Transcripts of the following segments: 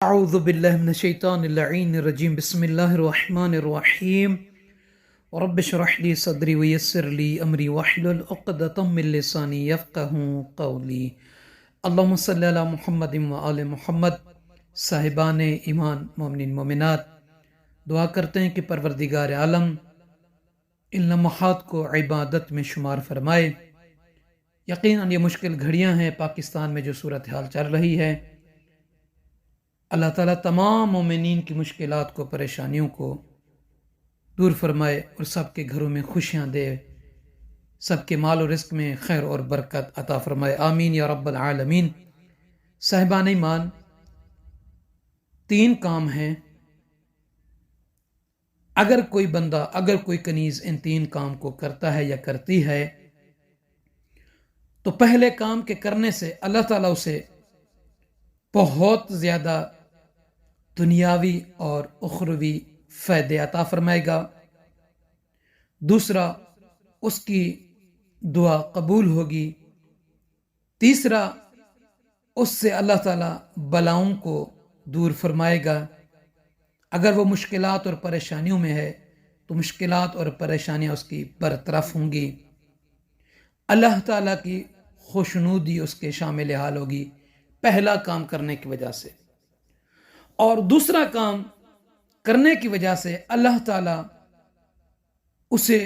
اعوذ باللہ من الشیطان اللعین الرجیم بسم اللہ الرحمن الرحیم رب اشرح لی صدری ویسر لی امری واحلل عقدۃ من لسانی یفقہوا قولی اللہم صلی علی محمد وآل محمد۔ صاحبان ایمان مومنین مومنات، دعا کرتے ہیں کہ پروردگار عالم ان لمحات کو عبادت میں شمار فرمائے۔ یقیناً یہ مشکل گھڑیاں ہیں پاکستان میں جو صورتحال چل رہی ہے، اللہ تعالیٰ تمام مومنین کی مشکلات کو، پریشانیوں کو دور فرمائے اور سب کے گھروں میں خوشیاں دے، سب کے مال و رزق میں خیر اور برکت عطا فرمائے، آمین یا رب العالمین۔ صاحبان ایمان، 3 کام ہیں، اگر کوئی بندہ، اگر کوئی کنیز ان 3 کام کو کرتا ہے یا کرتی ہے تو پہلے کام کے کرنے سے اللہ تعالیٰ اسے بہت زیادہ دنیاوی اور اخروی فائدے عطا فرمائے گا۔ دوسرا، اس کی دعا قبول ہوگی۔ تیسرا، اس سے اللہ تعالیٰ بلاؤں کو دور فرمائے گا۔ اگر وہ مشکلات اور پریشانیوں میں ہے تو مشکلات اور پریشانیاں اس کی برطرف ہوں گی، اللہ تعالیٰ کی خوشنودی اس کے شامل حال ہوگی پہلا کام کرنے کی وجہ سے، اور دوسرا کام کرنے کی وجہ سے اللہ تعالیٰ اسے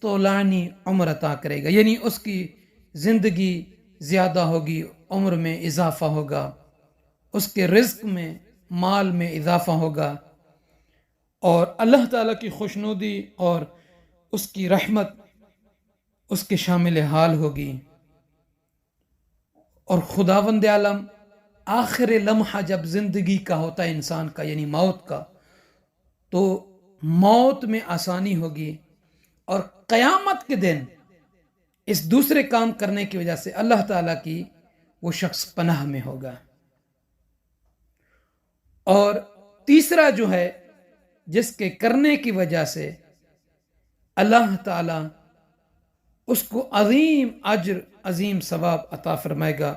طولانی عمر عطا کرے گا، یعنی اس کی زندگی زیادہ ہوگی، عمر میں اضافہ ہوگا، اس کے رزق میں، مال میں اضافہ ہوگا، اور اللہ تعالیٰ کی خوشنودی اور اس کی رحمت اس کے شامل حال ہوگی۔ اور خداوند عالم آخر لمحہ جب زندگی کا ہوتا ہے انسان کا، یعنی موت کا، تو موت میں آسانی ہوگی، اور قیامت کے دن اس دوسرے کام کرنے کی وجہ سے اللہ تعالیٰ کی وہ شخص پناہ میں ہوگا۔ اور تیسرا جو ہے، جس کے کرنے کی وجہ سے اللہ تعالیٰ اس کو عظیم اجر، عظیم ثواب عطا فرمائے گا۔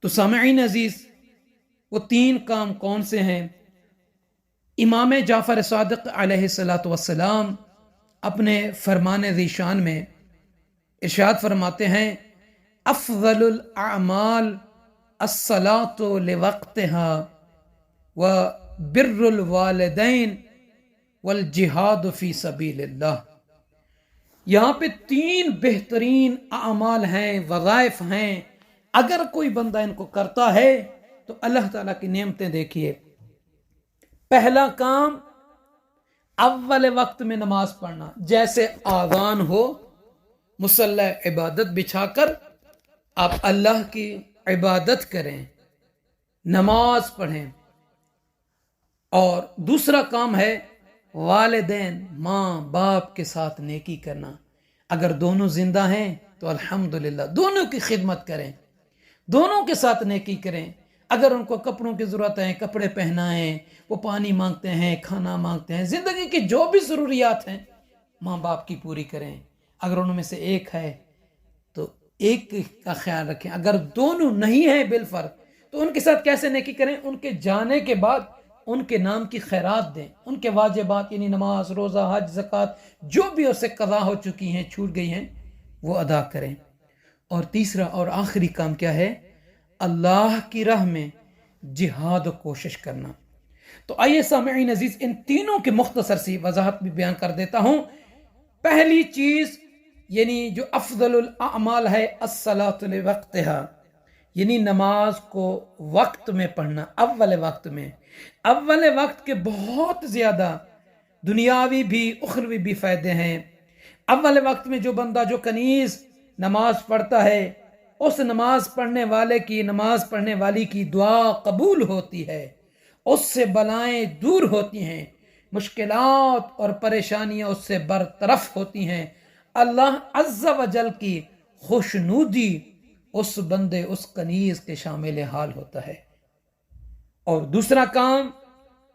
تو سامعین عزیز، وہ 3 کام کون سے ہیں؟ امام جعفر صادق علیہ السلام اپنے فرمان ذیشان میں ارشاد فرماتے ہیں، افضل الاعمال الصلاۃ لوقتها وبر الوالدین والجہاد فی سبیل اللہ۔ یہاں پہ 3 بہترین اعمال ہیں، وظائف ہیں، اگر کوئی بندہ ان کو کرتا ہے تو اللہ تعالیٰ کی نعمتیں دیکھیے۔ پہلا کام، اول وقت میں نماز پڑھنا، جیسے آذان ہو مصلی عبادت بچھا کر آپ اللہ کی عبادت کریں، نماز پڑھیں۔ اور دوسرا کام ہے والدین، ماں باپ کے ساتھ نیکی کرنا، اگر دونوں زندہ ہیں تو الحمدللہ دونوں کی خدمت کریں، دونوں کے ساتھ نیکی کریں۔ اگر ان کو کپڑوں کی ضرورت ہے، کپڑے پہنائیں، وہ پانی مانگتے ہیں، کھانا مانگتے ہیں، زندگی کی جو بھی ضروریات ہیں ماں باپ کی پوری کریں۔ اگر ان میں سے ایک ہے تو ایک کا خیال رکھیں، اگر دونوں نہیں ہیں بالفرض تو ان کے ساتھ کیسے نیکی کریں؟ ان کے جانے کے بعد ان کے نام کی خیرات دیں، ان کے واجبات یعنی نماز، روزہ، حج، زکوٰۃ، جو بھی اسے قضا ہو چکی ہیں، چھوٹ گئی ہیں، وہ ادا کریں۔ اور تیسرا اور آخری کام کیا ہے؟ اللہ کی راہ میں جہاد و کوشش کرنا۔ تو آئیے سامعین عزیز، ان تینوں کی مختصر سی وضاحت بھی بیان کر دیتا ہوں۔ پہلی چیز یعنی جو افضل الاعمال ہے، الصلاۃ لوقتها، یعنی نماز کو وقت میں پڑھنا، اول وقت میں۔ اول وقت کے بہت زیادہ دنیاوی بھی اخروی بھی فائدے ہیں۔ اول وقت میں جو بندہ، جو کنیز نماز پڑھتا ہے، اس نماز پڑھنے والے کی، نماز پڑھنے والی کی دعا قبول ہوتی ہے، اس سے بلائیں دور ہوتی ہیں، مشکلات اور پریشانیاں اس سے برطرف ہوتی ہیں، اللہ عز و جل کی خوشنودی اس بندے، اس کنیز کے شامل حال ہوتا ہے۔ اور دوسرا کام،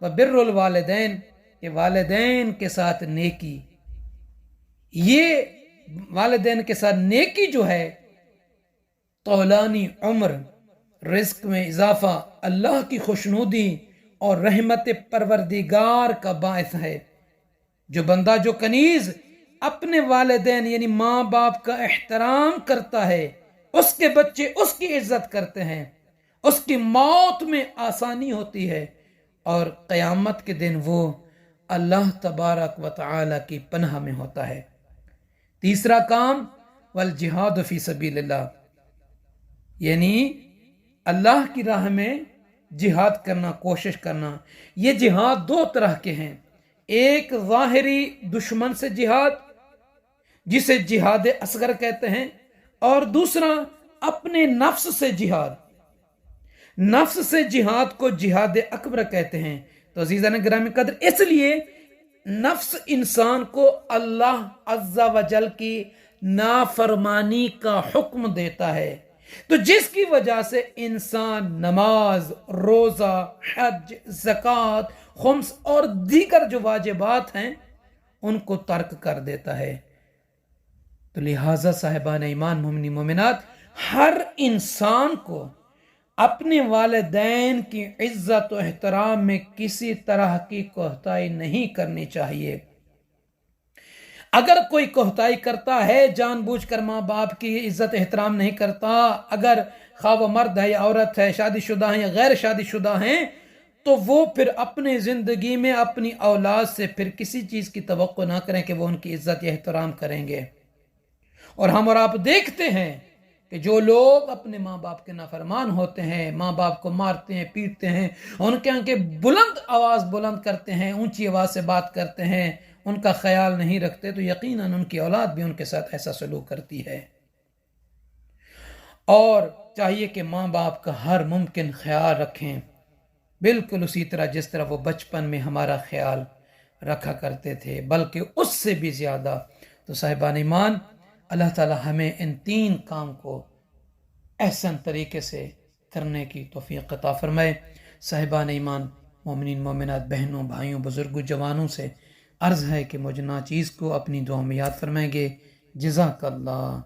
وبر الوالدین، یہ والدین کے ساتھ نیکی، یہ والدین کے ساتھ نیکی جو ہے طولانی عمر، رزق میں اضافہ اللہ کی خوشنودی اور رحمت پروردگار کا باعث ہے۔ جو بندہ، جو کنیز اپنے والدین یعنی ماں باپ کا احترام کرتا ہے، اس کے بچے اس کی عزت کرتے ہیں، اس کی موت میں آسانی ہوتی ہے، اور قیامت کے دن وہ اللہ تبارک و تعالی کی پناہ میں ہوتا ہے۔ تیسرا کام والجہاد فی سبیل اللہ، یعنی اللہ کی راہ میں جہاد کرنا، کوشش کرنا۔ یہ جہاد دو طرح کے ہیں، ایک ظاہری دشمن سے جہاد جسے جہاد اصغر کہتے ہیں، اور دوسرا اپنے نفس سے جہاد۔ نفس سے جہاد کو جہاد اکبر کہتے ہیں۔ تو عزیزان گرامی قدر، اس لیے نفس انسان کو اللہ عز و جل کی نافرمانی کا حکم دیتا ہے، تو جس کی وجہ سے انسان نماز، روزہ، حج، زکوٰۃ، خمس اور دیگر جو واجبات ہیں ان کو ترک کر دیتا ہے۔ تو لہٰذا صاحبان ایمان، مومنین مومنات، ہر انسان کو اپنے والدین کی عزت و احترام میں کسی طرح کی کوتاہی نہیں کرنی چاہیے۔ اگر کوئی کوتاہی کرتا ہے، جان بوجھ کر ماں باپ کی عزت احترام نہیں کرتا، اگر خواہ وہ مرد ہے یا عورت ہے، شادی شدہ ہیں یا غیر شادی شدہ ہیں، تو وہ پھر اپنی زندگی میں اپنی اولاد سے پھر کسی چیز کی توقع نہ کریں کہ وہ ان کی عزت یا احترام کریں گے۔ اور ہم اور آپ دیکھتے ہیں کہ جو لوگ اپنے ماں باپ کے نافرمان ہوتے ہیں، ماں باپ کو مارتے ہیں، پیٹتے ہیں، ان کے آنکھیں بلند آواز بلند کرتے ہیں، اونچی آواز سے بات کرتے ہیں، ان کا خیال نہیں رکھتے، تو یقیناً ان کی اولاد بھی ان کے ساتھ ایسا سلوک کرتی ہے۔ اور چاہیے کہ ماں باپ کا ہر ممکن خیال رکھیں، بالکل اسی طرح جس طرح وہ بچپن میں ہمارا خیال رکھا کرتے تھے، بلکہ اس سے بھی زیادہ۔ تو صاحبان ایمان، اللہ تعالی ہمیں ان تین کام کو احسن طریقے سے کرنے کی توفیق عطا فرمائے۔ صاحبان ایمان، مومنین مومنات، بہنوں، بھائیوں، بزرگوں، جوانوں سے عرض ہے کہ مجھے ناچیز کو اپنی دعا میں یاد فرمائیں گے۔ جزاک اللہ۔